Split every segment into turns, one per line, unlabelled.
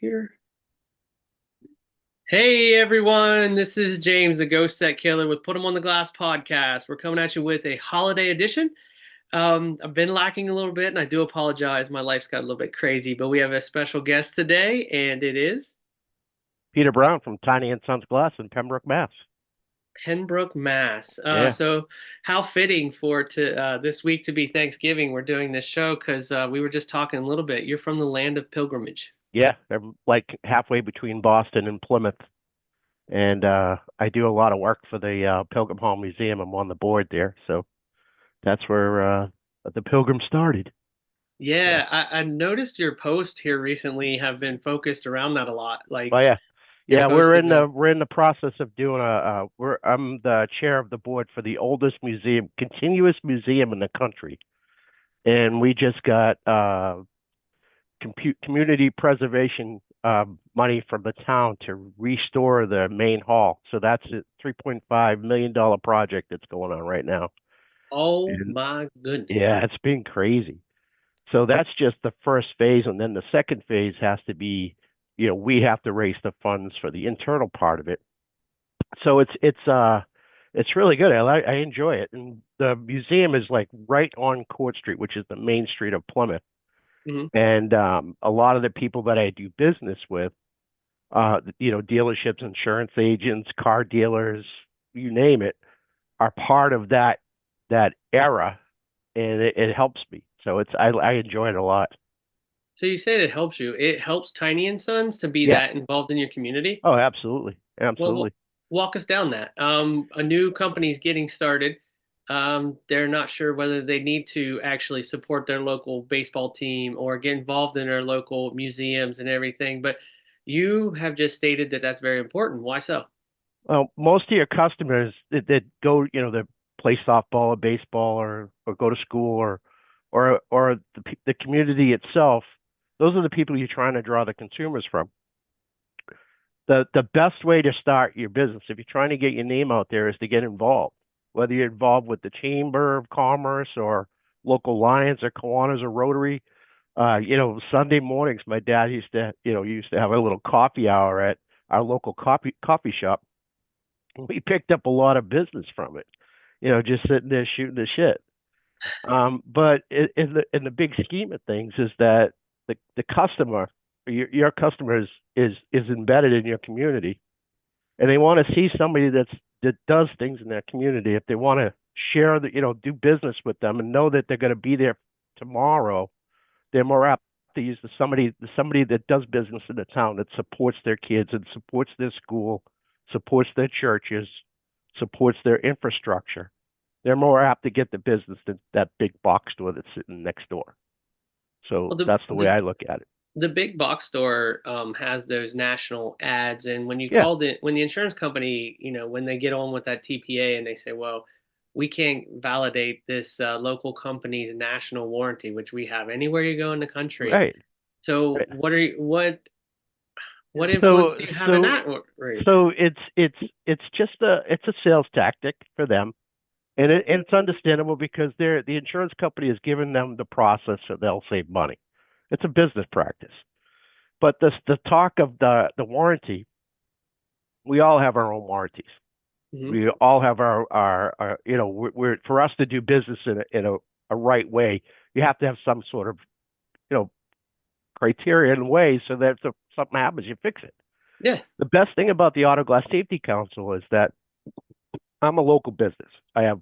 here. Hey everyone, this is James, the Ghost Set Killer with Put 'em on the Glass podcast. We're coming at you with a holiday edition. I've been lacking a little bit, and I do apologize. My life's got a little bit crazy, but we have a special guest today, and it is
Peter Brown from Tiny and Sons Glass in Pembroke, Mass.
Pembroke, Mass.
Yeah,
So how fitting for to this week to be Thanksgiving. We're doing this show because we were just talking a little bit. You're from the land of pilgrimage.
yeah. I'm like halfway between Boston and Plymouth, and I do a lot of work for the Pilgrim Hall Museum. I'm on the board there, so that's where the Pilgrim started. So,
Yeah, I noticed your posts here recently have been focused around that a lot.
oh
Like
yeah,
you're
yeah. We're in
posting
the
on.
we're in the process of doing I'm the chair of the board for the oldest museum, continuous museum in the country, and we just got community preservation money from the town to restore the main hall. So that's a $3.5 million project that's going on right now.
Oh
And
my goodness.
yeah, it's been crazy. So that's just the first phase. And then the second phase has to be, we have to raise the funds for the internal part of it. So it's really good. I enjoy it. And the museum is like right on Court Street, which is the main street of Plymouth.
Hmm.
And a lot of the people that I do business with, dealerships, insurance agents, car dealers, you name it, are part of that era, and it helps me. So I enjoy it a lot.
So you said it helps you. It helps Tiny and Sons to be
Yeah.
that involved in your community.
Oh, absolutely,
Well,
absolutely.
walk us down that. A new company's getting started. They're not sure whether they need to actually support their local baseball team or get involved in their local museums and everything. But you have just stated that that's very important. Why so?
Well, most of your customers that go, that play softball or baseball or go to school or the community itself, those are the people you're trying to draw the consumers from. The best way to start your business, if you're trying to get your name out there, is to get involved. Whether you're involved with the Chamber of Commerce or local Lions or Kiwanis or Rotary, Sunday mornings, my dad used to have a little coffee hour at our local coffee shop. We picked up a lot of business from it, just sitting there shooting the shit. But in the big scheme of things, is that the customer, your customer is embedded in your community, and they want to see somebody that does things in their community. If they want to share do business with them and know that they're going to be there tomorrow, they're more apt to use somebody that does business in the town that supports their kids and supports their school, supports their churches, supports their infrastructure. They're more apt to get the business than that big box store that's sitting next door. So
Well,
that's the way I look at it.
the big box store has those national ads, and when you
Yeah,
call it, when the insurance company, when they get on with that TPA and they say, well, we can't validate this local company's national warranty, which we have anywhere you go in the country.
right.
So
Right.
what influence
So
do you have in
so
that rate?
so it's just a sales tactic for them. And it's understandable because the insurance company has given them the process so they'll save money. It's a business practice. But the talk of the warranty, we all have our own warranties.
Hmm.
We all have our we're for us to do business in a right way, you have to have some sort of, you know, criteria and way so that if something happens, you fix it.
Yeah.
The best thing about the Auto Glass Safety Council is that I'm a local business. I have,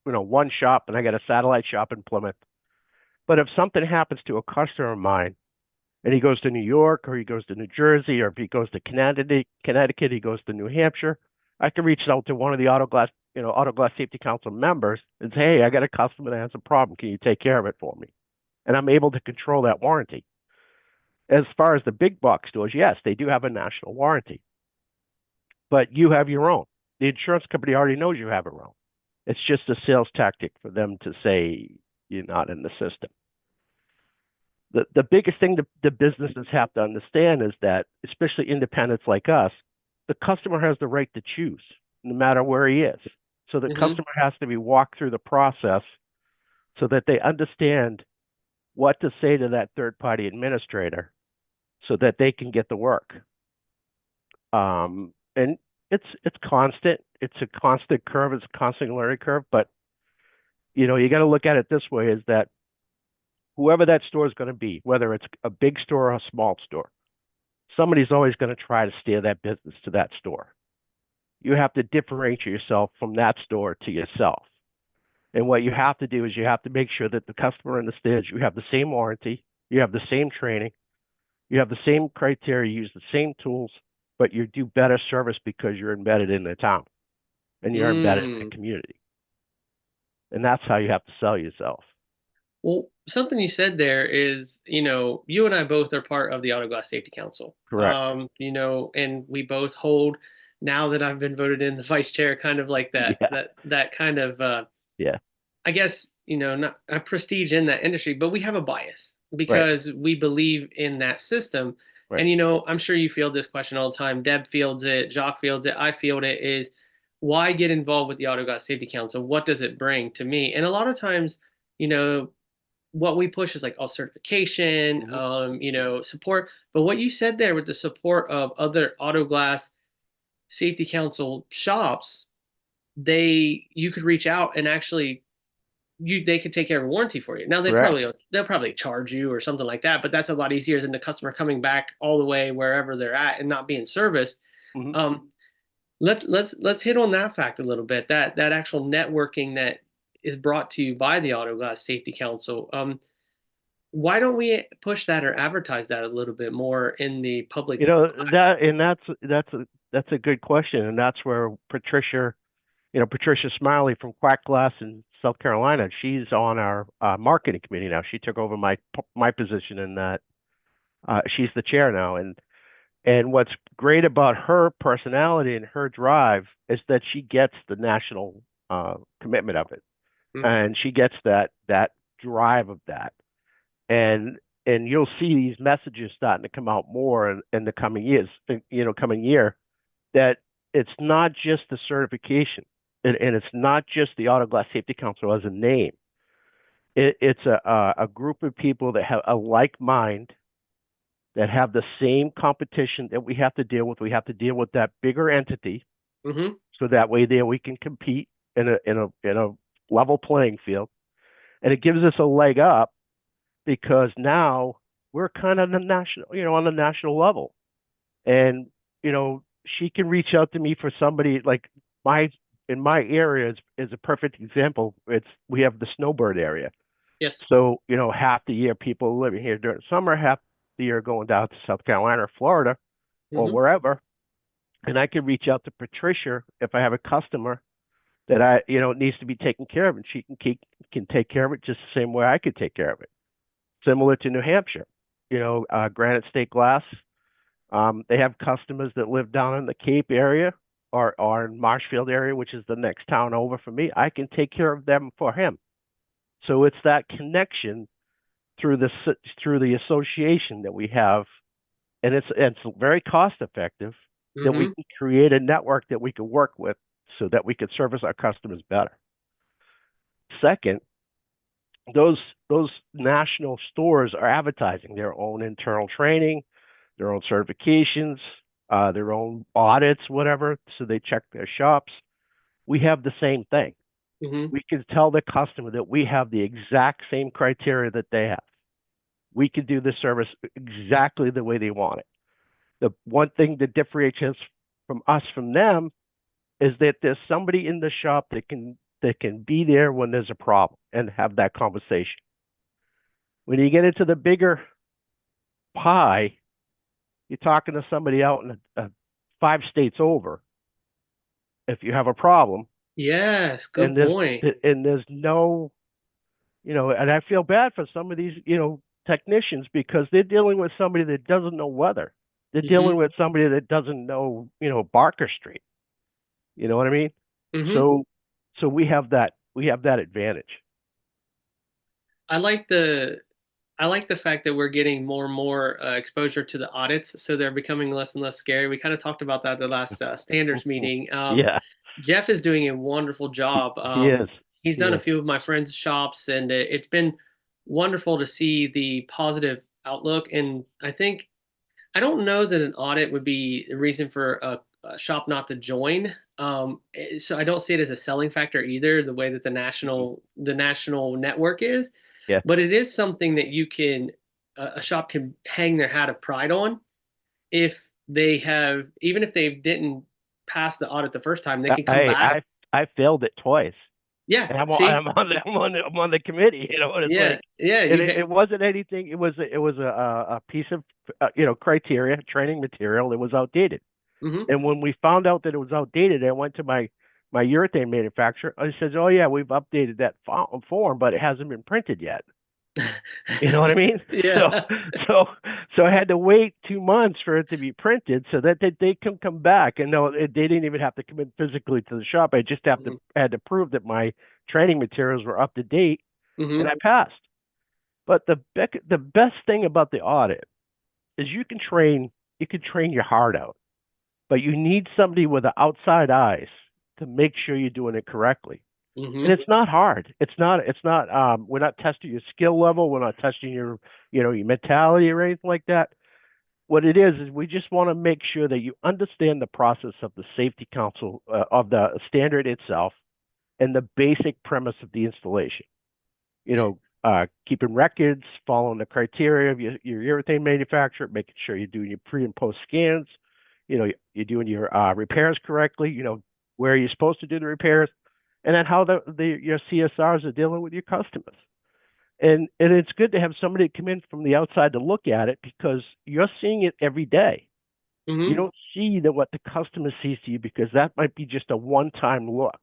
one shop and I got a satellite shop in Plymouth. But if something happens to a customer of mine and he goes to New York or he goes to New Jersey or if he goes to Connecticut, he goes to New Hampshire, I can reach out to one of the Auto Glass Safety Council members and say, hey, I got a customer that has a problem. Can you take care of it for me? And I'm able to control that warranty. As far as the big box stores, yes, they do have a national warranty, but you have your own. The insurance company already knows you have your own. It's just a sales tactic for them to say you're not in the system. The biggest thing the businesses have to understand is that, especially independents like us, the customer has the right to choose no matter where he is. So the
Hmm.
customer has to be walked through the process so that they understand what to say to that third party administrator so that they can get the work. And it's constant. It's a constant curve. It's a constant learning curve. But you got to look at it this way: is that whoever that store is going to be, whether it's a big store or a small store, somebody's always going to try to steer that business to that store. You have to differentiate yourself from that store to yourself. And what you have to do is you have to make sure that the customer understands you have the same warranty, you have the same training, you have the same criteria, you use the same tools, but you do better service because you're embedded in the town and you're embedded in the
Mm.
community. And that's how you have to sell yourself.
Well, something you said there is, you and I both are part of the Auto Glass Safety Council.
Correct.
And we both hold, now that I've been voted in the vice chair, kind of like that
Yeah.
that that kind of
Yeah.
I guess, not a prestige in that industry, but we have a bias
Right.
because we believe in that system.
Right.
And, I'm sure you field this question all the time. Deb fields it, Jacques fields it, I field it, is why get involved with the Auto Glass Safety Council? What does it bring to me? And a lot of times, you know, what we push is like all certification,
Mm-hmm.
support. But what you said there with the support of other Auto Glass Safety Council shops, you could reach out and actually they could take care of a warranty for you. Now
Correct.
they'll probably charge you or something like that, but that's a lot easier than the customer coming back all the way wherever they're at and not being serviced.
Mm-hmm.
Um, let's hit on that fact a little bit. That actual networking that is brought to you by the Auto Glass Safety Council. Why don't we push that or advertise that a little bit more in the public
You know
eyes?
that, and that's a good question, and that's where Patricia Smiley from Quack Glass in South Carolina, she's on our marketing committee now. She took over my position in that. She's the chair now, and what's great about her personality and her drive is that she gets the national commitment of it,
Mm,
and she gets that drive of that, and and you'll see these messages starting to come out more in the coming years, coming year, that it's not just the certification, and it's not just the Auto Glass Safety Council as a name. It's a group of people that have a like mind, that have the same competition that we have to deal with. We have to deal with that bigger entity,
mm-hmm,
so that way there we can compete in a level playing field, and it gives us a leg up because now we're kind of on the national level, and she can reach out to me for somebody like my in my area is a perfect example. We have the snowbird area.
yes,
So, half the year people living here during summer, half the year going down to South Carolina or Florida or
mm-hmm,
wherever. And I can reach out to Patricia if I have a customer that needs to be taken care of, and she can take care of it just the same way I could take care of it. Similar to New Hampshire, Granite State Glass. They have customers that live down in the Cape area or in Marshfield area, which is the next town over for me. I can take care of them for him. So it's that connection through the association that we have, and it's very cost effective, that we
mm-hmm,
can create a network that we can work with so that we can service our customers better. Second, those those national stores are advertising their own internal training, their own certifications, their own audits, whatever. So they check their shops. We have the same thing.
mm-hmm.
We can tell the customer that we have the exact same criteria that they have. We can do the service exactly the way they want it. The one thing that differentiates us from them is that there's somebody in the shop that can be there when there's a problem and have that conversation. When you get into the bigger pie, you're talking to somebody out in 5 states over. If you have a problem,
Yes, good
and there's
point.
and there's no, and I feel bad for some of these, technicians, because they're dealing with somebody that doesn't know weather. They're dealing
Mm-hmm,
with somebody that doesn't know, Barker Street. You know what I mean?
mm-hmm.
So, so we have that advantage.
I like the I like the fact that we're getting more and more exposure to the audits, so they're becoming less and less scary. We kind of talked about that at the last standards meeting.
Yeah,
Jeff is doing a wonderful job.
he is.
He's
He
done a
is.
few of my friends' shops, and it's been wonderful to see the positive outlook. And I think I don't know that an audit would be the reason for a shop not to join. So I don't see it as a selling factor either, the way that
Mhm.
the national network is.
Yeah,
But it is something that a shop can hang their hat of pride on if they have, even if they didn't pass the audit the first time, they
I
can come
I
back.
I I failed it twice,
Yeah,
and
see,
I'm on the committee. And it's
yeah,
like,
yeah,
and it wasn't anything. It was a piece of criteria, training material that was outdated.
hmm
And when we found out that it was outdated, I went to my urethane manufacturer. I says, "Oh yeah, we've updated that form, but it hasn't been printed yet." You know what I mean? So,
yeah,
so, so I had to wait 2 months for it to be printed so that they can come back. And no, they didn't even have to come in physically to the shop. I just have to
hmm
had to prove that my training materials were up to date, and
hmm
I passed. But the best thing about the audit is you can train your heart out, but you need somebody with the outside eyes to make sure you're doing it correctly. And
hmm
it's not hard. It's not we're not testing your skill level, we're not testing your your mentality or anything like that. What it is we just want to make sure that you understand the process of the safety council of the standard itself and the basic premise of the installation. Keeping records, following the criteria of your urethane manufacturer, making sure you're doing your pre and post scans, you're doing your repairs correctly, where you're supposed to do the repairs, and then how your CSRs are dealing with your customers. And it's good to have somebody come in from the outside to look at it because you're seeing it every day. You
hmm
don't see that what the customer sees to you because that might be just a one-time look.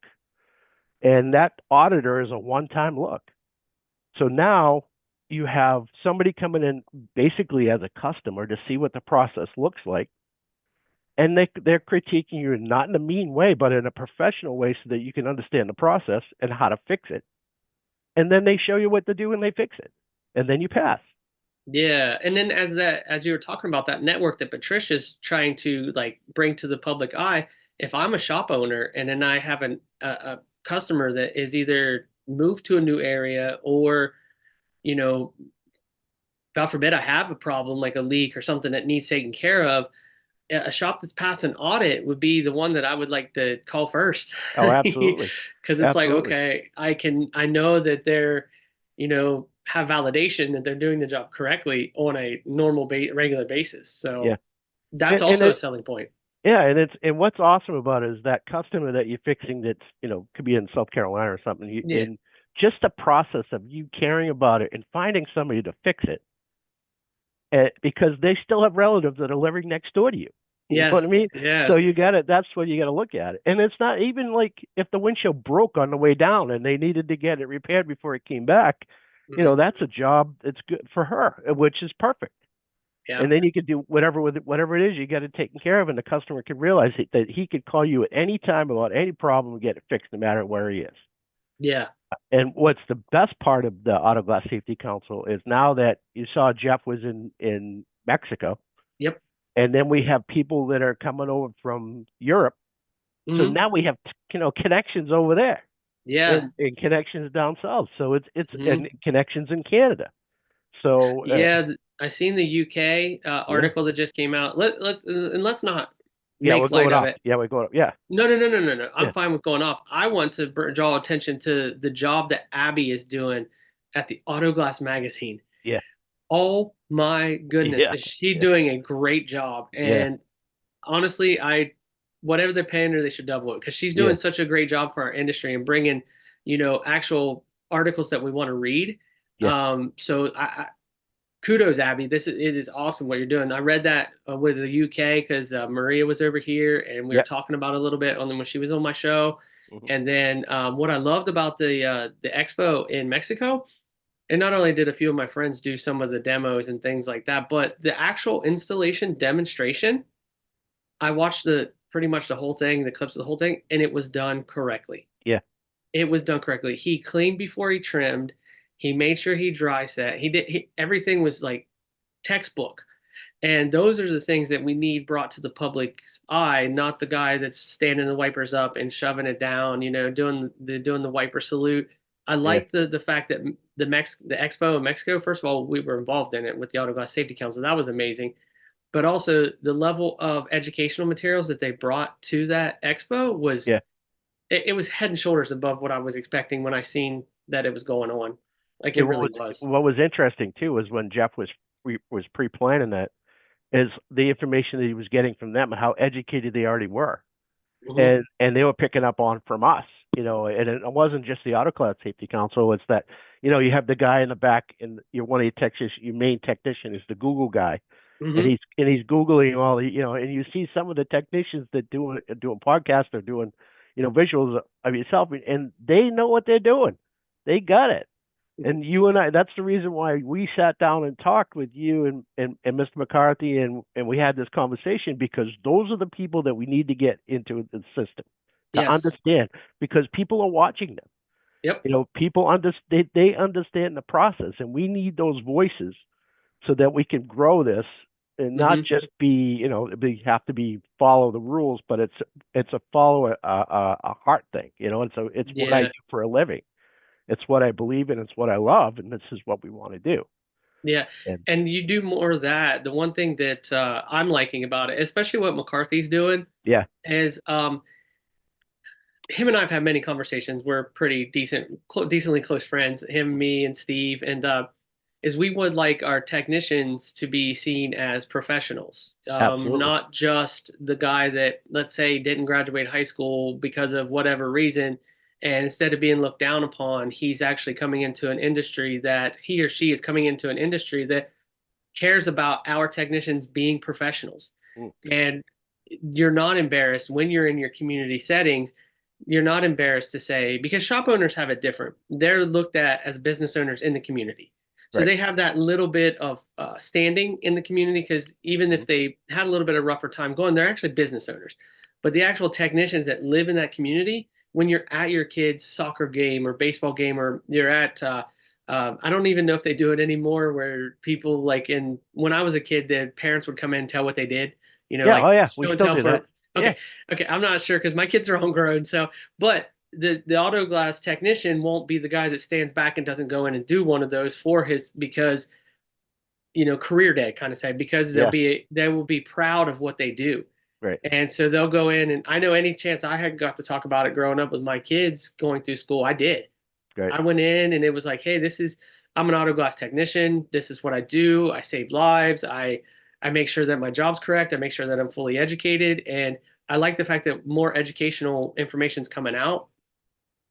And that auditor is a one-time look. So now you have somebody coming in basically as a customer to see what the process looks like. And they're critiquing you not in a mean way, but in a professional way so that you can understand the process and how to fix it. And then they show you what to do and they fix it. And then you pass.
Yeah, and then as you were talking about that network that Patricia's trying to like bring to the public eye, if I'm a shop owner and then I have a customer that is either moved to a new area or, you know, God forbid I have a problem like a leak or something that needs taken care of, a shop that's passed an audit would be the one that I would like to call first.
Oh, absolutely.
Because it's like,
Absolutely.
okay, I know that they're, have validation that they're doing the job correctly on a regular basis.
Yeah.
So that's
And
also a
it,
selling point.
yeah, and what's awesome about it is that customer that you're fixing that's, could be in South Carolina or something,
Yeah.
and just the process of you caring about it and finding somebody to fix it because they still have relatives that are living next door to you. You know what I
Yes.
mean? So
Yes.
you got to that's what you got to look at it. And it's not even like if the windshield broke on the way down and they needed to get it repaired before it came back,
hmm
that's a job that's good for her, which is perfect.
Yeah.
And then you could do whatever with it, whatever it is you got it taken care of, and the customer can realize that he could call you at any time about any problem and get it fixed, no matter where he is.
Yeah.
And what's the best part of the Auto Glass Safety Council is now that you saw Jeff was in Mexico,
Yep.
and then we have people that are coming over from Europe. So
hmm
now we have connections over there
Yeah.
and connections down south. So it's
hmm
and connections in Canada. So
Yeah. I seen the UK
yeah,
article that just came out. Let's not
yeah, we're
make light
going
of
up.
it.
Yeah, we're going up. Yeah,
No, no, no, no, no, no. I'm
yeah,
fine with going off. I want to draw attention to the job that Abby is doing at the Autoglass magazine.
yeah,
Oh my goodness,
yeah,
is she
yeah,
doing a great job?
yeah,
And honestly, whatever they're paying her, they should double it because she's doing
yeah,
such a great job for our industry and bringing, actual articles that we want to read.
yeah,
So kudos, Abby. It is awesome what you're doing. I read that with the UK because Maria was over here and we were
yeah.
talking about it a little bit on when she was on my show.
Mhm.
And then what I loved about the expo in Mexico, and not only did a few of my friends do some of the demos and things like that, but the actual installation demonstration, I watched the pretty much the whole thing, the clips of the whole thing, and it was done correctly.
Yeah,
It was done correctly. He cleaned before he trimmed. He made sure he dry set. Everything was like textbook. And those are the things that we need brought to the public's eye, not the guy that's standing the wipers up and shoving it down, doing the wiper salute. I
yeah,
like the fact that the Expo in Mexico, first of all, we were involved in it with the Auto Glass Safety Council. That was amazing. but also the level of educational materials that they brought to that expo was
Yeah.
it was head and shoulders above what I was expecting when I seen that it was going on. Like
Yeah,
it really was.
what was interesting too was when Jeff was pre-planning that is the information that he was getting from them and how educated they already were.
Hmm.
And they were picking up on from us, and it wasn't just the AutoCloud Safety Council. It's that, you have the guy in the back, and you're one of your technicians, your main technician is the Google guy, and
Hmm.
he's Googling all the, and you see some of the technicians that doing podcasts or doing, visuals of yourself, and they know what they're doing. They got it. And you and I, that's the reason why we sat down and talked with you and Mr. McCarthy, and we had this conversation, because those are the people that we need to get into the system to
Yes.
understand, because people are watching them.
Yep.
People understand, they understand the process, and we need those voices so that we can grow this and not
Hmm.
just be, we have to be follow the rules, but it's a follow a heart thing, and so it's what I
Yeah.
do for a living. It's what I believe in. It's what I love, and this is what we want to do.
Yeah.
And
And you do more of that. The one thing that I'm liking about it, especially what McCarthy's doing,
yeah,
is him and I've had many conversations. We're pretty decently close friends. Him, me, and Steve, and is we would like our technicians to be seen as professionals,
absolutely.
not just the guy that, let's say, didn't graduate high school because of whatever reason, and instead of being looked down upon, he's actually coming into an industry that he or she is coming into an industry that cares about our technicians being professionals.
Mm,
And you're not embarrassed when you're in your community settings. You're not embarrassed to say, because shop owners have it different. They're looked at as business owners in the community. So
right.
they have that little bit of standing in the community, because even
Mm,
if they had a little bit of rougher time going, they're actually business owners. But the actual technicians that live in that community, when you're at your kid's soccer game or baseball game, or you're at I don't even know if they do it anymore, where people like in when I was a kid, the parents would come in and tell what they did,
yeah. Oh
like
yeah. We
show and
still
tell
do that.
for
Yeah.
okay, okay. I'm not sure because my kids are all grown. So, but the auto glass technician won't be the guy that stands back and doesn't go in and do one of those for his because career day kind of say, because
Yeah.
they will be proud of what they do.
Right.
And so they'll go in, and I know any chance I had got to talk about it growing up with my kids going through school, I did.
Right.
I went in and it was like, hey, I'm an auto glass technician. This is what I do. I save lives. I make sure that my job's correct. I make sure that I'm fully educated. And I like the fact that more educational information is coming out.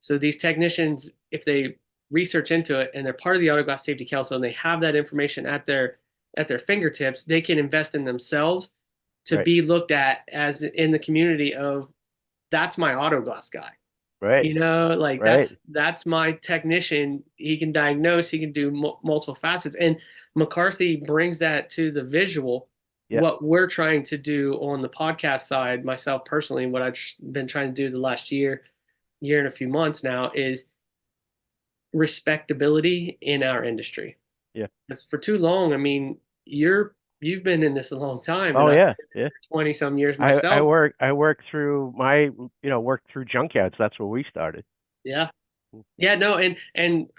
So these technicians, if they research into it and they're part of the Auto Glass Safety Council and they have that information at their fingertips, they can invest in themselves to
Right.
be looked at as in the community of that's my auto glass guy.
Right.
Like
Right.
that's my technician. He can diagnose, he can do multiple facets. And McCarthy brings that to the visual.
Yeah.
What we're trying to do on the podcast side, myself personally, and what I've been trying to do the last year and a few months now is respectability in our industry.
Yeah.
Because for too long, I mean, you've been in this a long time, and
Oh
I've
yeah.
been
Yeah.
for 20 some years
I
myself.
work through work through junkyards. That's where we started.
Yeah. Yeah, no, and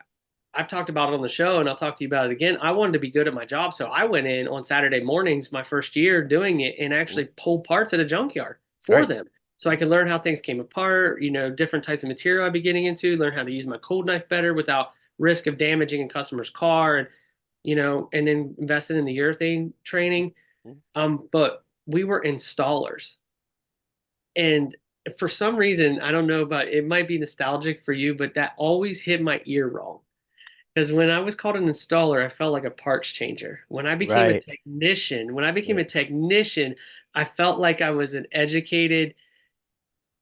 I've talked about it on the show, and I'll talk to you about it again. I wanted to be good at my job, so I went in on Saturday mornings my first year doing it and
Mm,
actually pulled parts at a junkyard for
right.
them. So I could learn how things came apart, different types of material I'd be getting into, learn how to use my cold knife better without risk of damaging a customer's car, and then invested in the urethane training.
Mm,
But we were installers. And for some reason, I don't know about it might be nostalgic for you, but that always hit my ear wrong. Because when I was called an installer, I felt like a parts changer.
right.
When I became
Right.
a technician, I felt like I was an educated,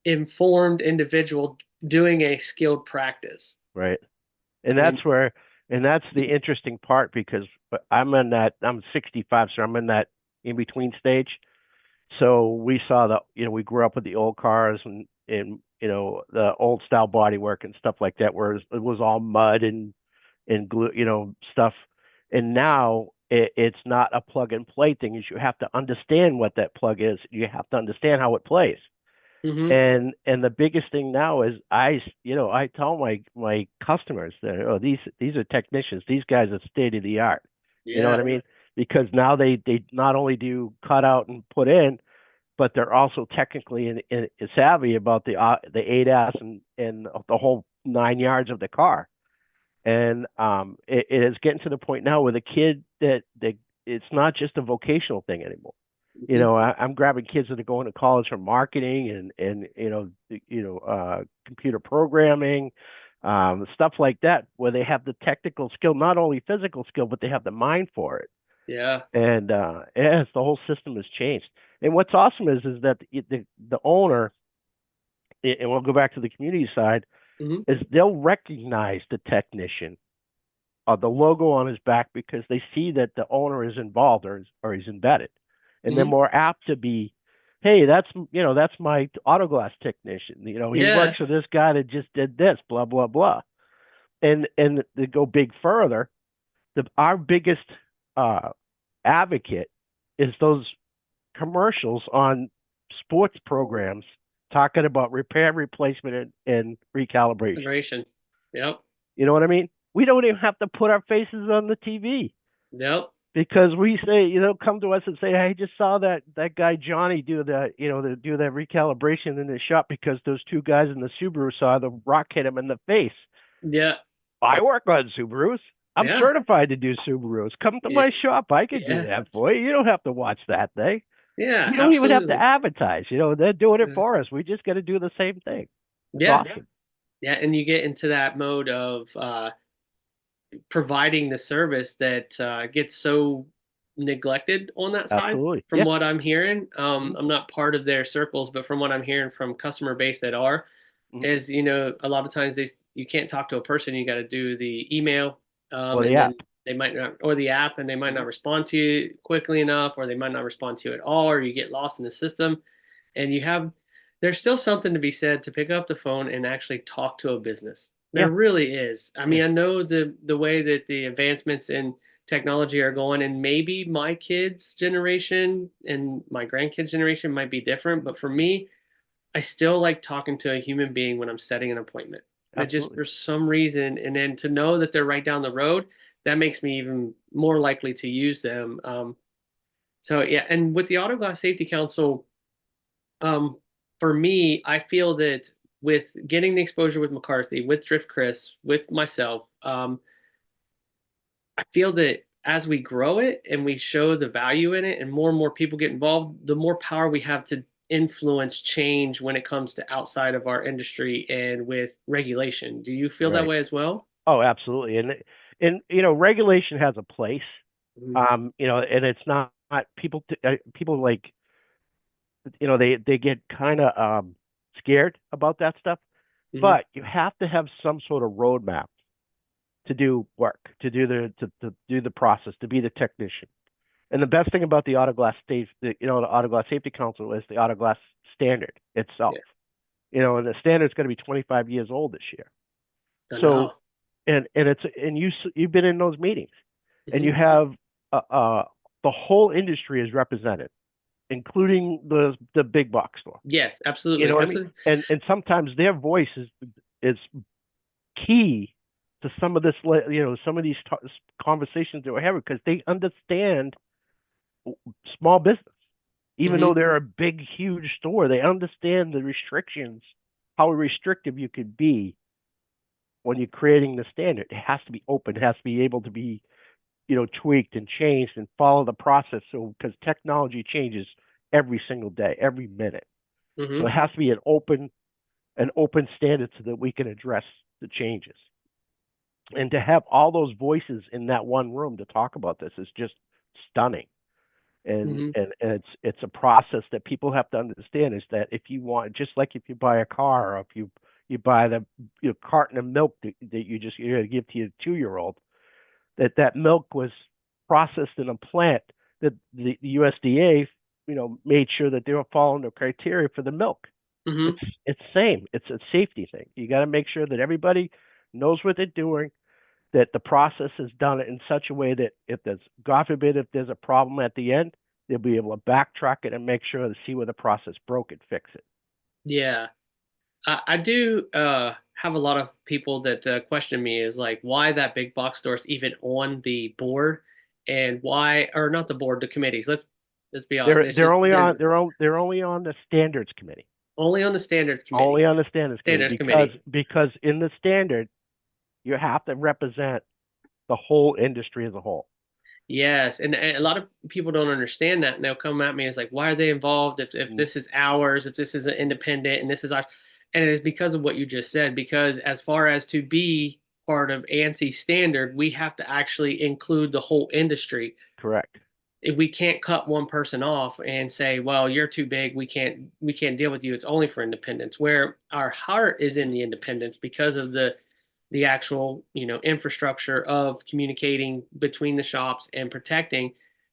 informed individual doing a skilled practice.
Right. And
And
that's the interesting part, because I'm 65, so I'm in that in between stage. So we saw we grew up with the old cars, and the old style bodywork and stuff like that, where it was all mud and glue, stuff. And now it's not a plug and play thing. Is you have to understand what that plug is. You have to understand how it plays.
hmm
And the biggest thing now is I tell my customers that, oh, these are technicians. These guys are state of the art. You know what
yeah,
I mean? because now they not only do cut out and put in, but they're also technically savvy about the ADAS and the whole 9 yards of the car. And it is getting to the point now with a kid that it's not just a vocational thing anymore.
Hmm.
I'm grabbing kids that are going to college for marketing and computer programming, stuff like that, where they have the technical skill, not only physical skill, but they have the mind for it.
Yeah.
And yes, the whole system has changed. And what's awesome is that the owner, and we'll go back to the community side,
Hmm.
is they'll recognize the technician, the logo on his back, because they see that the owner is involved or he's embedded, and they're
Hmm.
more apt to be, hey, that's my auto glass technician. He
Yeah.
works for this guy that just did this, blah blah blah. And to go big further, our biggest uh, advocate is those commercials on sports programs talking about repair, replacement, and recalibration.
Generation. Yep.
You know what I mean? We don't even have to put our faces on the TV
Yep.
because we say, come to us and say, "Hey, I just saw that guy Johnny do do that recalibration in his shop because those two guys in the Subaru saw the rock hit him in the face."
Yeah.
I work on Subarus. I'm
Yeah.
certified to do Subarus. Come to
Yeah.
my shop. I can do
Yeah.
that for you. You don't have to watch that thing.
Yeah.
We don't even have to
Absolutely.
advertise. They're doing it
Yeah.
for us. We just got to do the same thing. It's
Yeah.
awesome.
Yeah. And you get into that mode of providing the service that gets so neglected on that side.
Absolutely.
From
Yeah.
what I'm hearing,
Mm-hmm.
I'm not part of their circles, but from what I'm hearing from customer base that are,
Mm-hmm.
is a lot of times you can't talk to a person. You got to do the email,
Or the
and then
app.
they might not, or the app, and they might
Mm-hmm.
not respond to you quickly enough, or they might not respond to you at all, or you get lost in the system. And there's still something to be said to pick up the phone and actually talk to a business.
Yeah.
There really is. I
Yeah.
mean, I know the way that the advancements in technology are going, and maybe my kids' generation and my grandkids' generation might be different, but for me, I still like talking to a human being when I'm setting an appointment. I just,
Absolutely.
for some reason, and then to know that they're right down the road, that makes me even more likely to use them. So yeah, and with the Auto Glass Safety Council, um, for me, I feel that with getting the exposure with McCarthy, with Drift Chris, with myself, I feel that as we grow it and we show the value in it and more people get involved, the more power we have to influence change when it comes to outside of our industry and with regulation. Do you feel that
Right.
way as well?
Oh, absolutely. And regulation has a place.
Hmm.
And it's not people like they get kind of scared about that stuff.
Hmm.
But you have to have some sort of roadmap to do work, to do the process, to be the technician. And the best thing about the Auto Glass the Auto Glass Safety Council is the Auto Glass standard itself.
Yeah,
And the standard's going to be 25 years old this year.
I know.
So, and you've been in those meetings, and
Hmm.
you have uh, uh the whole industry is represented, including the big box store.
Yes,
You know
absolutely,
what I mean?
absolutely.
And sometimes their voice is key to some of these conversations that we're having because they understand small business. Even though
Hmm.
they're a big, huge store, they understand the restrictions, how restrictive you could be when you're creating the standard. It has to be open, it has to be able to be, tweaked and changed and follow the process. So, because technology changes every single day, every minute. So
Hmm.
it has to be an open standard so that we can address the changes. And to have all those voices in that one room to talk about this is just stunning. and
Hmm.
and it's a process that people have to understand is that if you want, just like if you buy a car or if you buy the carton of milk that you're going to give to your 2-year-old, that milk was processed in a plant that the USDA made sure that they were following the criteria for the milk.
Hmm.
It's same. It's a safety thing. You got to make sure that everybody knows what they're doing, that the process is done in such a way that if there's, God forbid, if there's a problem at the end, they'll be able to backtrack it and make sure to see where the process broke and fix it.
Yeah. I do have a lot of people that question me is like why that big box store is even on the board. and why, or not the board, the committees. Let's be honest.
They're
It's
they're
just
only on they're only on the standards committee.
only on the standards
Only
committee,
on the standards committee
standards committee.
because in the standard you have to represent the whole industry as a whole.
Yes, and a lot of people don't understand that, and they'll come at me as like, why are they involved if
Mm,
this is ours, if this is an independent, and this is ours, and it is because of what you just said. Because as far as to be part of ANSI standard, we have to actually include the whole industry.
correct.
If we can't cut one person off and say, well, you're too big, we can't deal with you, it's only for independents, where our heart is in the independents because of the actual infrastructure of communicating between the shops and protecting.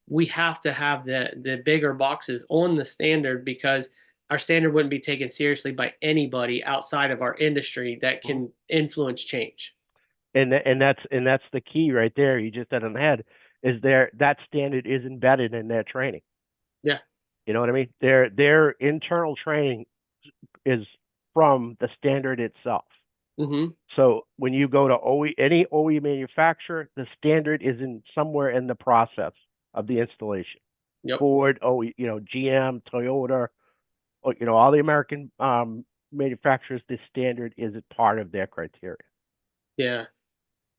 We have to have the bigger boxes on the standard because our standard wouldn't be taken seriously by anybody outside of our industry that
Mhm.
can influence change.
And that's the key right there. You just hit on the head. Is there that standard is embedded in their training?
Yeah.
You know what I mean? Their internal training is from the standard itself.
Mm-hmm.
So when you go to any OE manufacturer, the standard is in somewhere in the process of the installation.
Yep.
Ford, OE, GM, Toyota, all the American manufacturers, this standard is a part of their criteria.
Yeah.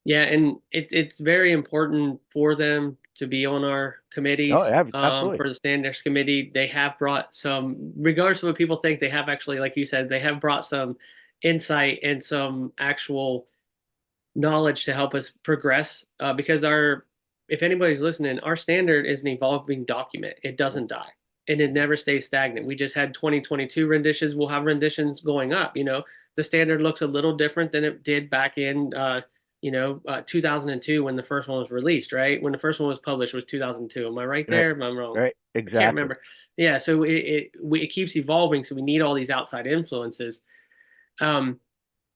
Yeah, and it's very important for them to be on our
Oh,
committees.
absolutely.
For the standards committee, they have brought some, regardless of what people think, they have actually, like you said, they have brought some insight and some actual knowledge to help us progress. Because if anybody's listening, our standard is an evolving document. It
Mhm,
doesn't die and it
mhm.
never stays stagnant. We just had 2022 renditions. We'll have renditions going up. The standard looks a little different than it did back in 2002 when the first one was released. Right when the first one was published was 2002. Am I right
Right,
there? Am I wrong?
right,
I can't
exactly.
remember. Yeah, so it keeps evolving. So we need all these outside influences. Um,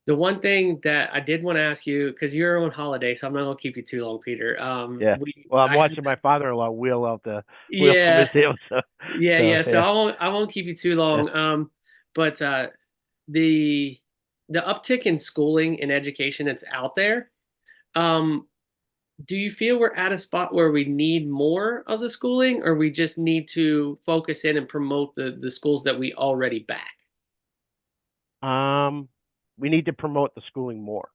the one thing that I did want to ask you, because you're on holiday, so I'm not gonna keep you too long, Peter.
Yeah. Well, I'm watching my father-in-law wheel out the
Yeah,
museum, so
yeah,
so
yeah. So
yeah,
I won't keep you too
yeah.
long. But the the uptick in schooling and education that's out there, um, do you feel we're at a spot where we need more of the schooling, or we just need to focus in and promote the schools that we already back?
Um, we need to promote the schooling more.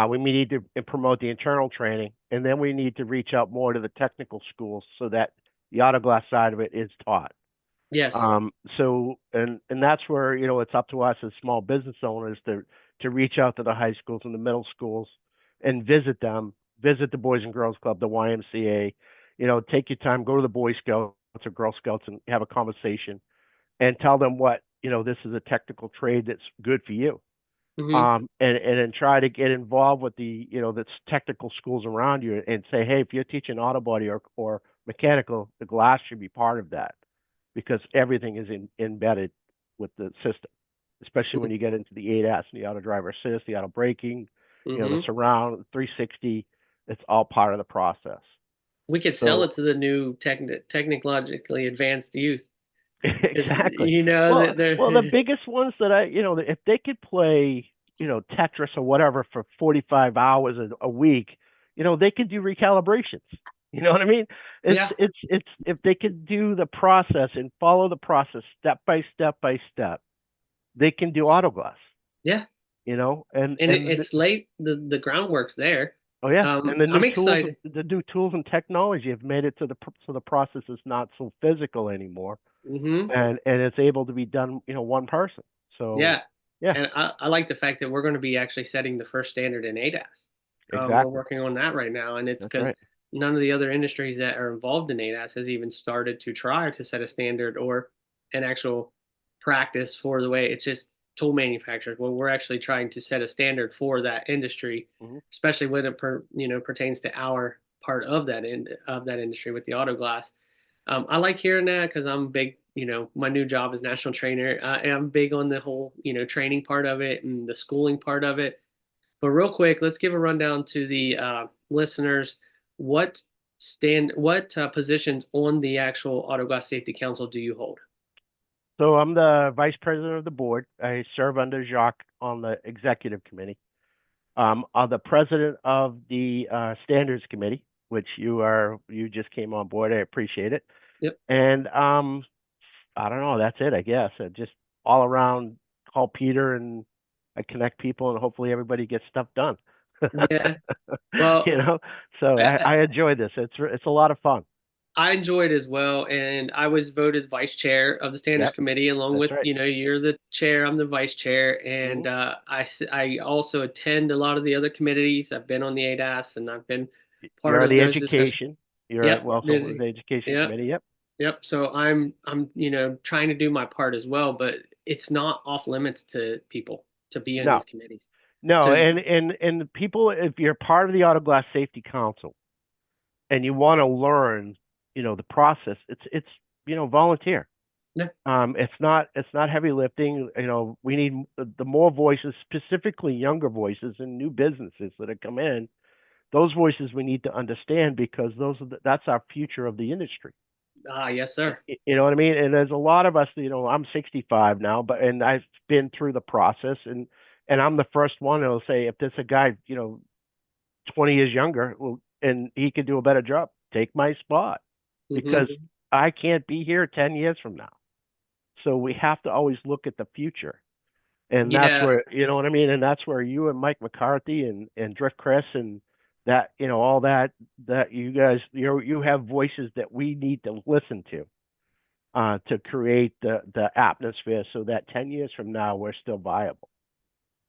We need to promote the internal training, and then we need to reach out more to the technical schools so that the auto glass side of it is taught.
Yes.
And that's where it's up to us as small business owners to reach out to the high schools and the middle schools and visit them, visit the Boys and Girls Club, the YMCA. Take your time, go to the Boy Scouts or Girl Scouts and have a conversation and tell them what this is a technical trade that's good for you.
Mm-hmm.
And then try to get involved with the technical schools around you and say, hey, if you're teaching auto body or mechanical, the glass should be part of that because everything is embedded with the system, especially when you get into the ADAS and the auto driver assist, the auto braking, the
Mm-hmm.
surround 360. It's all part of the process.
We could sell
So
it to the new technologically advanced youth because
exactly.
you know
Well,
that
well, the
they're
biggest ones that if they could play, Tetris or whatever for 45 hours a week, they could do recalibrations. You know what I mean?
yeah,
It's if they could do the process and follow the process step by step by step, they can do autoglass.
yeah,
And
and it's late. The groundwork's there.
oh yeah, and the new
I'm
tools,
excited.
and technology have made it to the process is not so physical anymore,
Hmm.
and it's able to be done, one person. So
Yeah,
yeah,
and I like the fact that we're going to be actually setting the first standard in ADAS. We're
exactly.
working on that right now, and it's
That's
because
right.
none of the other industries that are involved in ADAS has even started to try to set a standard or an actual practice for the way it's just tool manufacturers. Well, we're actually trying to set a standard for that industry,
Hmm.
especially when it pertains to our part of that industry with the auto glass. I like hearing that because I'm big. My new job as national trainer, and I'm big on the whole, training part of it and the schooling part of it. But real quick, let's give a rundown to the listeners. What what positions on the actual Auto Glass Safety Council do you hold?
So I'm the vice president of the board. I serve under Jacques on the executive committee. I'm the president of the standards committee, which you just came on board. I appreciate it.
Yep.
And I don't know. That's it, I guess. Just all around call Peter and I connect people, and hopefully everybody gets stuff done.
Yeah. Well,
You know, so
I,
I enjoy this. It's a lot of fun.
I enjoyed as well, and I was voted vice chair of the standards
Yep,
committee, along
that's
with,
right.
you're the chair, I'm the vice chair,
Hmm.
and I also attend a lot of the other committees. I've been on the ADAS, and I've been
You're
part
on
of
the
those discussions.
education. You're
Yep,
also with the education
yep,
committee. Yep.
yep. So I'm trying to do my part as well, but it's not off limits to people to be on
No,
these committees.
no,
So
and the people, if you're part of the Auto Glass Safety Council and you want to learn, the process, it's volunteer.
yeah,
It's not heavy lifting. We need the more voices, specifically younger voices and new businesses that have come in. Those voices we need to understand because that's our future of the industry.
yes, sir.
You know what I mean? And there's a lot of us. I'm 65 now, and I've been through the process, and I'm the first one that'll say if there's a guy, 20 years younger, well, and he can do a better job, take my spot
Hmm.
because I can't be here 10 years from now. So we have to always look at the future. And that's
Yeah,
where, you know what I mean? And that's where you and Mike McCarthy and Drift Chris and that, all that you guys, you have voices that we need to listen to create the atmosphere so that 10 years from now, we're still viable.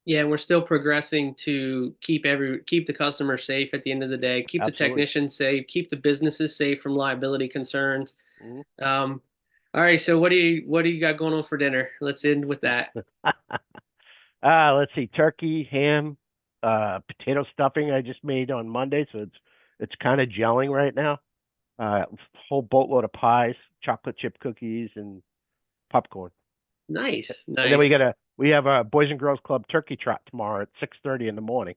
yeah, we're still progressing to keep the customer safe at the end of the day, keep the
Absolutely.
technicians safe, keep the businesses safe from liability concerns.
Mhm.
Um, all right, so what do you got going on for dinner? Let's end with that.
Let's see, turkey, ham, potato stuffing I just made on Monday, so it's kind of gelling right now. Whole boatload of pies, chocolate chip cookies, and popcorn.
Nice,
And then
nice.
we have a Boys and Girls Club turkey trot tomorrow at 6:30 in the morning.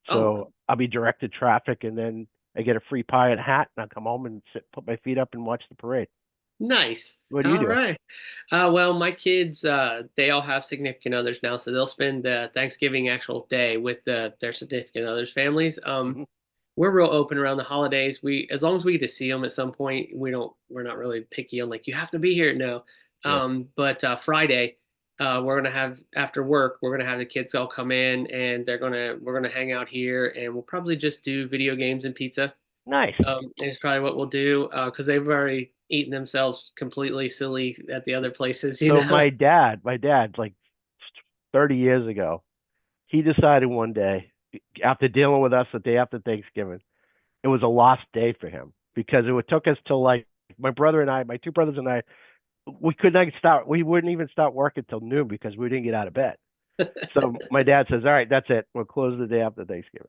Oh,
So I'll be directed traffic, and then I get a free pie and hat, and I'll come home and put my feet up and watch the parade.
nice.
What do you
All
do?
right. Well, my kids, they all have significant others now, so they'll spend the Thanksgiving actual day with their significant others' families.
Hmm.
We're real open around the holidays. As long as we get to see them at some point, we're not really picky on like you have to be here. No.
Yeah,
But Friday, we're gonna have after work, we're gonna have the kids all come in, and we're gonna hang out here, and we'll probably just do video games and pizza.
nice.
Is probably what we'll do because they've already eaten themselves completely silly at the other places, you
So
know.
my dad, like 30 years ago, he decided one day, after dealing with us the day after Thanksgiving, it was a lost day for him because it took us till like my two brothers and I, we wouldn't even start work until noon because we didn't get out of bed. So my dad says, "All right, that's it. We'll close the day after Thanksgiving."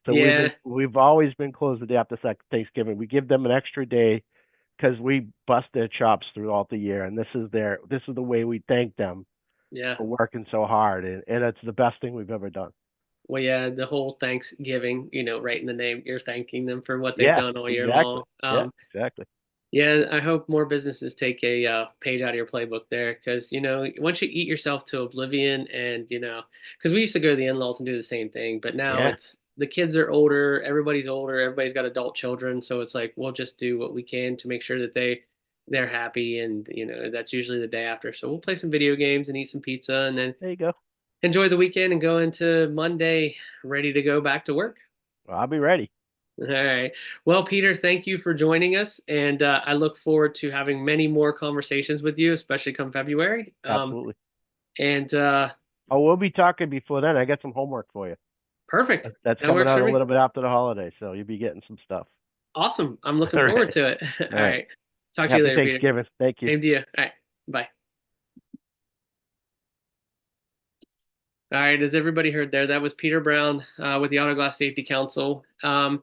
So
Yeah,
we've always been closed the day after Thanksgiving. We give them an extra day because we bust their chops throughout the year, and this is the way we thank them
yeah.
for working so hard, and it's the best thing we've ever done.
Well, yeah, the whole Thanksgiving, right in the name, you're thanking them for what they've
Yeah,
done all year
exactly.
long.
Yeah, exactly.
Yeah, I hope more businesses take a page out of your playbook there, because once you eat yourself to oblivion, and because we used to go to the in-laws and do the same thing, but now
Yeah,
it's the kids are older, everybody's got adult children, so it's like we'll just do what we can to make sure that they're happy, and that's usually the day after. So we'll play some video games and eat some pizza, and then
there you go.
enjoy the weekend and go into Monday ready to go back to work.
Well, I'll be ready.
All right. Well, Peter, thank you for joining us, and I look forward to having many more conversations with you, especially come February.
Absolutely.
And
Oh, we'll be talking before then. I got some homework for you.
Perfect.
That's
That
coming
works
out
for
a
me.
little bit after the holiday, so you'll be getting some stuff.
Awesome. I'm looking
All
forward
right.
to it.
All
All
right.
right. Talk to you
Happy
later, Peter.
Thanksgiving. Thank you.
Same to you. All right. Bye. All right. As everybody heard there, that was Peter Brown with the Auto Glass Safety Council. I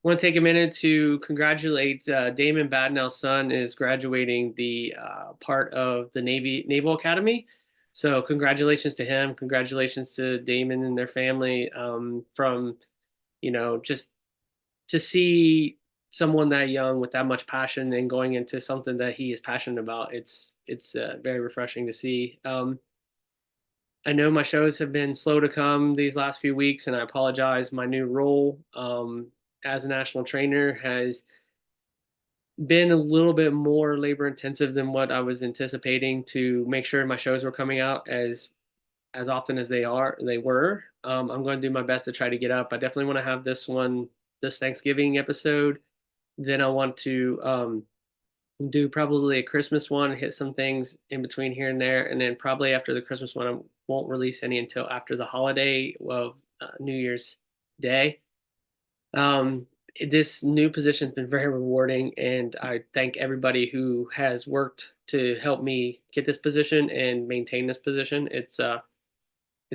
want to take a minute to congratulate Damon Badnell's son is graduating the part of the Naval Academy. So congratulations to him. Congratulations to Damon and their family from just to see someone that young with that much passion and going into something that he is passionate about. It's very refreshing to see. I know my shows have been slow to come these last few weeks, and I apologize. My new role as a national trainer has been a little bit more labor intensive than what I was anticipating to make sure my shows were coming out as often as they were. I'm going to do my best to try to get up. I definitely want to have this Thanksgiving episode. Then I want to do probably a Christmas one, hit some things in between here and there, and then probably after the Christmas one, I won't release any until after the holiday of New Year's Day. Um, this new position has been very rewarding, and I thank everybody who has worked to help me get this position and maintain this position. It's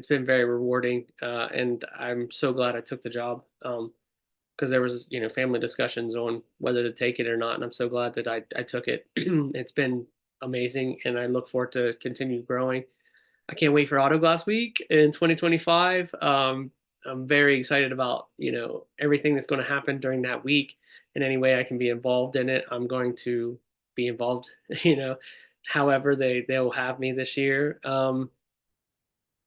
been very rewarding, and I'm so glad I took the job. Because there was family discussions on whether to take it or not, and I'm so glad that I took it. It's been amazing, and I look forward to continue growing. I can't wait for Autoglass Week in 2025. I'm very excited about everything that's going to happen during that week. In any way I can be involved in it, I'm going to be involved. However they'll have me this year.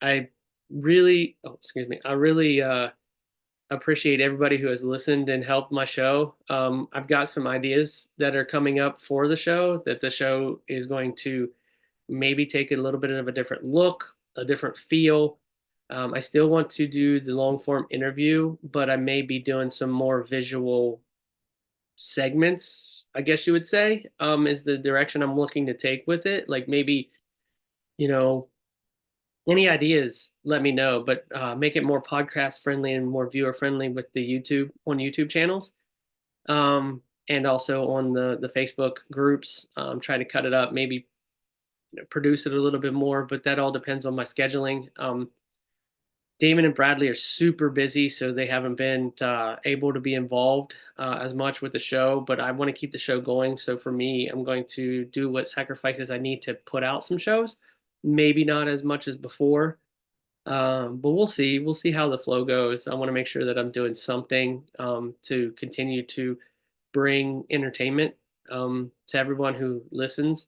I really, oh, excuse me, I really appreciate everybody who has listened and helped my show. I've got some ideas that are coming up for the show that the show is going to maybe take a little bit of a different look, a different feel. I still want to do the long form interview, but I may be doing some more visual segments, I guess you would say, is the direction I'm looking to take with it. Like maybe, you know, any ideas, let me know, but make it more podcast friendly and more viewer friendly with the YouTube channels, and also on the Facebook groups. Try to cut it up, maybe produce it a little bit more, but that all depends on my scheduling. Damon and Bradley are super busy, so they haven't been able to be involved as much with the show. But I want to keep the show going. So for me, I'm going to do what sacrifices I need to put out some shows. Maybe not as much as before, but we'll see. We'll see how the flow goes. I want to make sure that I'm doing something to continue to bring entertainment to everyone who listens.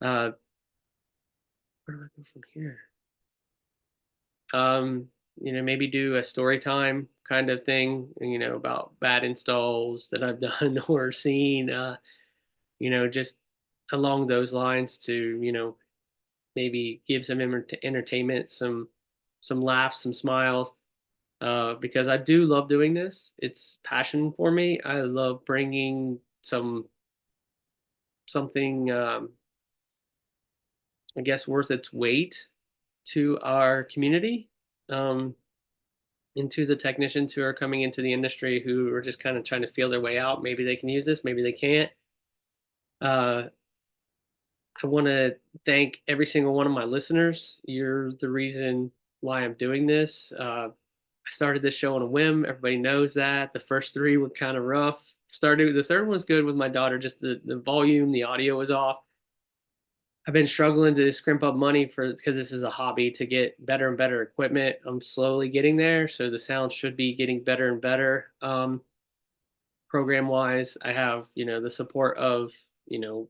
Uh, where do I go from here? Um, maybe do a story time kind of thing, about bad installs that I've done or seen, just along those lines to, maybe give some entertainment, some laughs, some smiles, because I do love doing this. It's passion for me. I love bringing something, I guess, worth its weight to our community. Um, into the technicians who are coming into the industry who are just kind of trying to feel their way out. Maybe they can use this, maybe they can't. Uh, I want to thank every single one of my listeners. You're the reason why I'm doing this. I started this show on a whim. Everybody knows that. The first three were kind of rough. Started the third one was good with my daughter. Just the volume, the audio was off. I've been struggling to scrimp up money for because this is a hobby to get better and better equipment. I'm slowly getting there, so the sound should be getting better and better. Program wise, I have the support of you know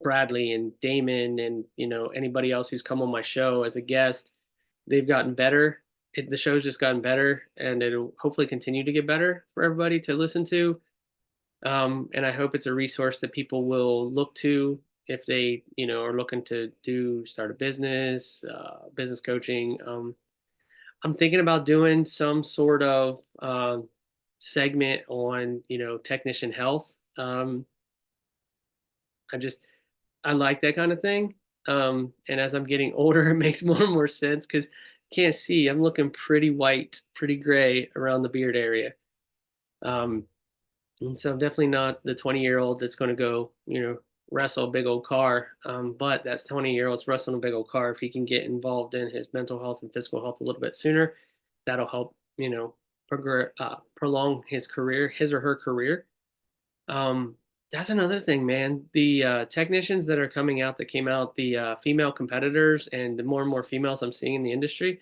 Bradley and Damon and anybody else who's come on my show as a guest. They've gotten better. The show's just gotten better, and it'll hopefully continue to get better for everybody to listen to. And I hope it's a resource that people will look to if they, are looking to start a business, business coaching. I'm thinking about doing some sort of segment on, technician health. I just I like that kind of thing. And as I'm getting older, it makes more and more sense because can't see. I'm looking pretty white, pretty gray around the beard area. Um, And so I'm definitely not the 20-year-old that's going to go, wrestle a big old car. But that's 20-year-old's wrestling a big old car. If he can get involved in his mental health and physical health a little bit sooner, that'll help, prolong his career, his or her career. Um, that's another thing, man. The technicians that are coming out that came out, the female competitors, and the more and more females I'm seeing in the industry,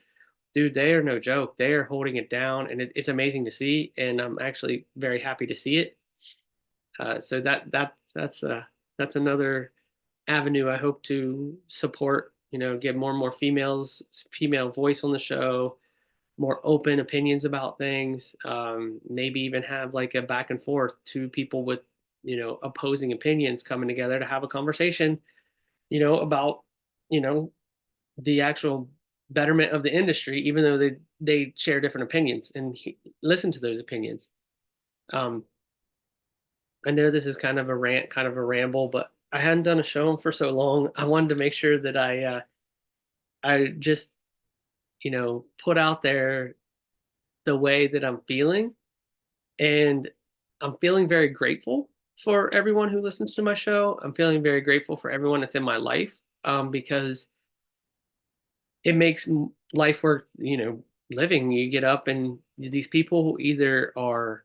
dude, they are no joke. They are holding it down, and it's amazing to see. And I'm actually very happy to see it. So that's another avenue I hope to support. Get more and more female voice on the show, more open opinions about things. Maybe even have like a back and forth, two people with, opposing opinions coming together to have a conversation, about, you know, the actual betterment of the industry, even though they share different opinions, and listen to those opinions. Um, I know this is kind of a rant, kind of a ramble, but I hadn't done a show for so long. I wanted to make sure that I just, put out there the way that I'm feeling, and I'm feeling very grateful for everyone who listens to my show. I'm feeling very grateful for everyone that's in my life, because it makes life worth, living. You get up and these people either are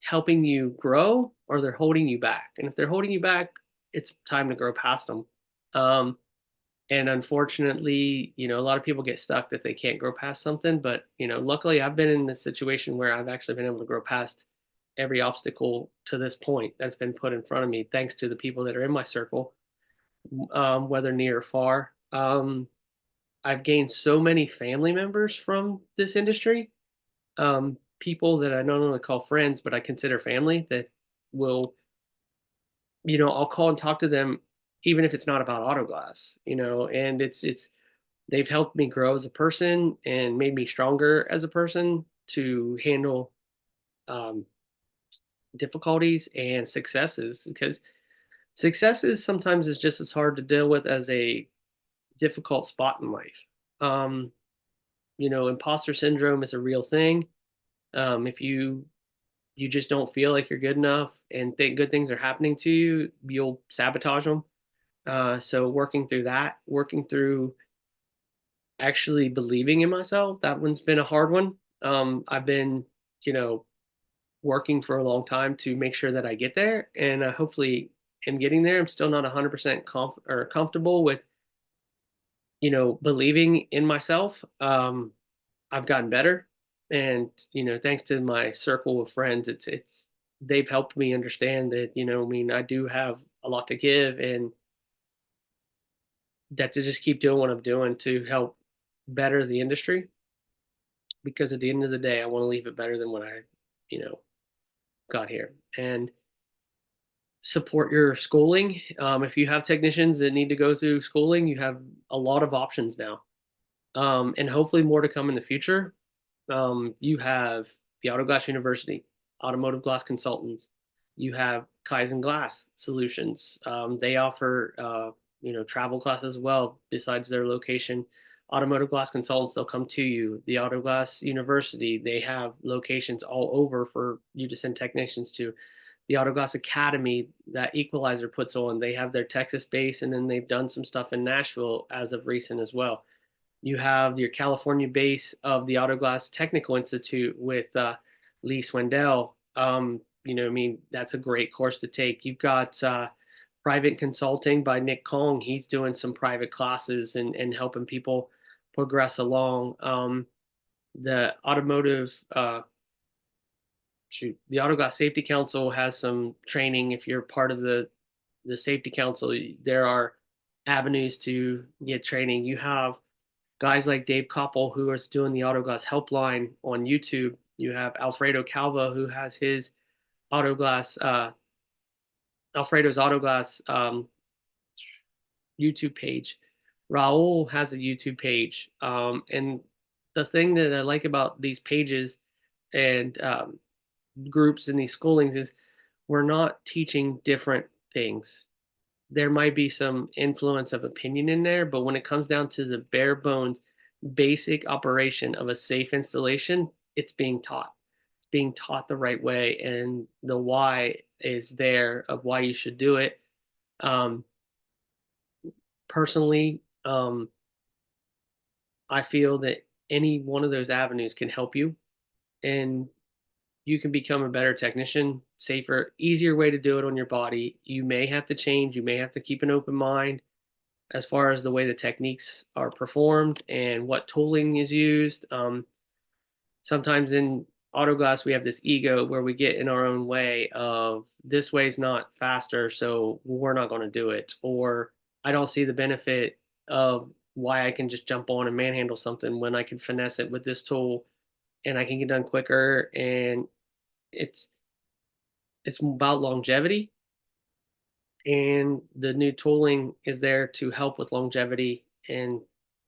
helping you grow or they're holding you back. And if they're holding you back, it's time to grow past them. Um, and unfortunately, a lot of people get stuck that they can't grow past something. But, luckily I've been in a situation where I've actually been able to grow past every obstacle to this point that's been put in front of me, thanks to the people that are in my circle, whether near or far. I've gained so many family members from this industry, people that I not only call friends, but I consider family, that will, I'll call and talk to them, even if it's not about autoglass, and they've helped me grow as a person and made me stronger as a person to handle, um, difficulties and successes, because successes sometimes is just as hard to deal with as a difficult spot in life. Um, Imposter syndrome is a real thing. If you just don't feel like you're good enough and think good things are happening to you, you'll sabotage them. So working through that, working through actually believing in myself, that one's been a hard one. I've been, you know, working for a long time to make sure that I get there, and hopefully am getting there. I'm still not 100% comfortable with, believing in myself. I've gotten better, and thanks to my circle of friends, it's they've helped me understand that, I mean, I do have a lot to give, and that to just keep doing what I'm doing to help better the industry, because at the end of the day, I want to leave it better than when I, you know, got here. And support your schooling. If you have technicians that need to go through schooling, you have a lot of options now, and hopefully more to come in the future. You have the Auto Glass University, Automotive Glass Consultants. You have Kaizen Glass Solutions. They offer, travel classes as well besides their location. Automotive Glass Consultants, they'll come to you. The Auto Glass University, they have locations all over for you to send technicians to. The Auto Glass Academy that Equalizer puts on, they have their Texas base, and then they've done some stuff in Nashville as of recent as well. You have your California base of the Autoglass Technical Institute with Lee Swindell. I mean, that's a great course to take. You've got private consulting by Nick Kong. He's doing some private classes and helping people progress along. The automotive, the Autoglass Safety Council has some training. If you're part of the safety council, there are avenues to get training. You have guys like Dave Koppel, who is doing the Autoglass Helpline on YouTube. You have Alfredo Calva, who has his Autoglass, Alfredo's Autoglass YouTube page. Raul has a YouTube page. And the thing that I like about these pages and groups in these schoolings is we're not teaching different things. There might be some influence of opinion in there, but when it comes down to the bare bones basic operation of a safe installation, it's being taught. It's being taught the right way, and the why is there of why you should do it. Um, Personally, I feel that any one of those avenues can help you, and you can become a better technician, safer, easier way to do it on your body. You may have to change, you may have to keep an open mind as far as the way the techniques are performed and what tooling is used. Sometimes in autoglass, we have this ego where we get in our own way of this way's not faster, so we're not going to do it. Or I don't see the benefit of why I can just jump on and manhandle something when I can finesse it with this tool and I can get done quicker. And it's it's about longevity, and the new tooling is there to help with longevity and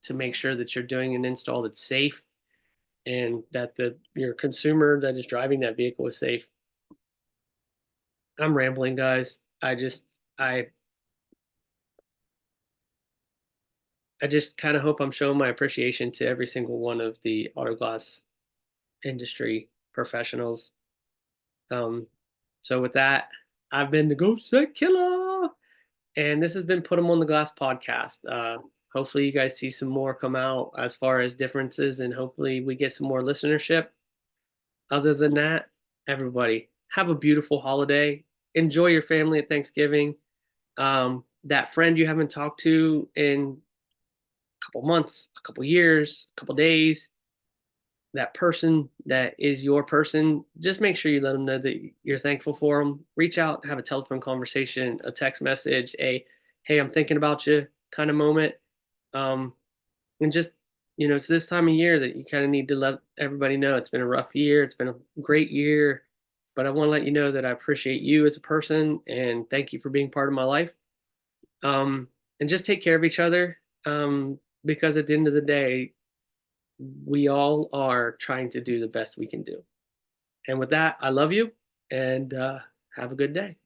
to make sure that you're doing an install that's safe and that the your consumer that is driving that vehicle is safe. I'm rambling, guys. I I just kind of hope I'm showing my appreciation to every single one of the auto glass industry professionals. Um, so with that, I've been the Ghost Set Killer, and this has been Put 'em on the Glass podcast. Hopefully, you guys see some more come out as far as differences, and hopefully, we get some more listenership. Other than that, everybody have a beautiful holiday. Enjoy your family at Thanksgiving. That friend you haven't talked to in a couple months, a couple years, a couple days, that person that is your person, just make sure you let them know that you're thankful for them. Reach out, have a telephone conversation, a text message, a hey, I'm thinking about you kind of moment. Um, and just, it's this time of year that you kind of need to let everybody know it's been a rough year. It's been a great year, but I want to let you know that I appreciate you as a person and thank you for being part of my life. Um, and just take care of each other. Because at the end of the day, we all are trying to do the best we can do. And with that, I love you and have a good day.